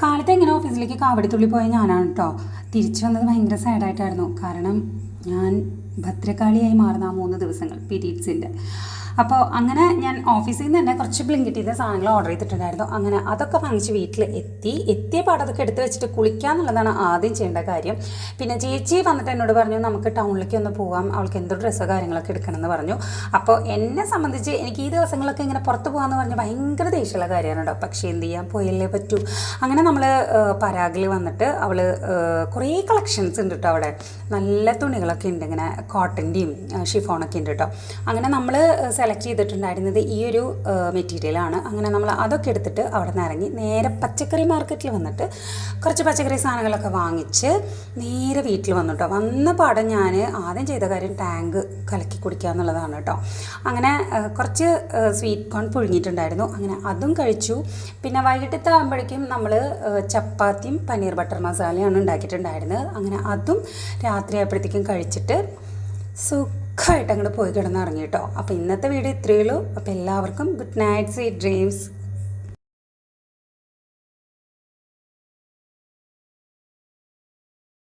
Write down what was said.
കാലത്ത് എങ്ങനെ ഓഫീസിലേക്ക് കാവടിത്തുള്ളി പോയ ഞാനാണ് കേട്ടോ. തിരിച്ചു വന്നത് ഭയങ്കര സാഡായിട്ടായിരുന്നു. കാരണം ഞാൻ ഭദ്രകാളിയായി മാറുന്ന ആ 3 ദിവസങ്ങൾ പീരീഡ്സിൻ്റെ. അപ്പോൾ അങ്ങനെ ഞാൻ ഓഫീസിൽ നിന്ന് തന്നെ കുറച്ച് ബ്ലിങ്കിറ്റ് ചെയ്ത സാധനങ്ങൾ ഓർഡർ ചെയ്തിട്ടുണ്ടായിരുന്നു. അങ്ങനെ അതൊക്കെ വാങ്ങിച്ച് എത്തിയ പാട് അതൊക്കെ എടുത്ത് വെച്ചിട്ട് കുളിക്കുക എന്നുള്ളതാണ് ആദ്യം ചെയ്യേണ്ട കാര്യം. പിന്നെ ചേച്ചി വന്നിട്ട് എന്നോട് പറഞ്ഞു നമുക്ക് ടൗണിലേക്ക് ഒന്ന് പോകാം, അവൾക്ക് എന്തോ ഡ്രസ്സോ കാര്യങ്ങളൊക്കെ എടുക്കണമെന്ന് പറഞ്ഞു. അപ്പോൾ എന്നെ സംബന്ധിച്ച് എനിക്ക് ഈ ദിവസങ്ങളൊക്കെ ഇങ്ങനെ പുറത്ത് പോകാമെന്ന് പറഞ്ഞാൽ ഭയങ്കര ദേഷ്യമുള്ള കാര്യമാണ് കേട്ടോ. പക്ഷേ എന്ത് ചെയ്യാൻ, പോയല്ലേ പറ്റൂ. അങ്ങനെ നമ്മൾ പരാഗിൽ വന്നിട്ട് അവൾ കുറേ കളക്ഷൻസ് ഉണ്ട് കേട്ടോ. അവിടെ നല്ല തുണികളൊക്കെ ഉണ്ട്, ഇങ്ങനെ കോട്ടൻ്റെയും ഷിഫോണൊക്കെ ഉണ്ട് കേട്ടോ. അങ്ങനെ നമ്മൾ സെലക്ട് ചെയ്തിട്ടുണ്ടായിരുന്നത് ഈ ഒരു മെറ്റീരിയലാണ്. അങ്ങനെ നമ്മൾ അതൊക്കെ എടുത്തിട്ട് അവിടെ നിന്ന് ഇറങ്ങി നേരെ പച്ചക്കറി മാർക്കറ്റിൽ വന്നിട്ട് കുറച്ച് പച്ചക്കറി സാധനങ്ങളൊക്കെ വാങ്ങിച്ച് നേരെ വീട്ടിൽ വന്നു കേട്ടോ. വന്ന പാടെ ഞാൻ ആദ്യം ചെയ്ത കാര്യം ടാങ്ക് കലക്കി കുടിക്കുക എന്നുള്ളതാണ് കേട്ടോ. അങ്ങനെ കുറച്ച് സ്വീറ്റ് കോൺ പുഴുങ്ങിയിട്ടുണ്ടായിരുന്നു, അങ്ങനെ അതും കഴിച്ചു. പിന്നെ വൈകിട്ടത്തെ ആകുമ്പോഴേക്കും നമ്മൾ ചപ്പാത്തിയും പനീർ ബട്ടർ മസാലയാണ് ഉണ്ടാക്കിയിട്ടുണ്ടായിരുന്നത്. അങ്ങനെ അതും രാത്രി ആയപ്പോഴത്തേക്കും കഴിച്ചിട്ട് സുഖമായിട്ട് അങ്ങോട്ട് പോയി കിടന്നിറങ്ങി കേട്ടോ. അപ്പോൾ ഇന്നത്തെ വീഡിയോ ഇത്രയേ ഉള്ളൂ. അപ്പോൾ എല്ലാവർക്കും ഗുഡ് നൈറ്റ്, സ്വീറ്റ് ഡ്രീംസ്.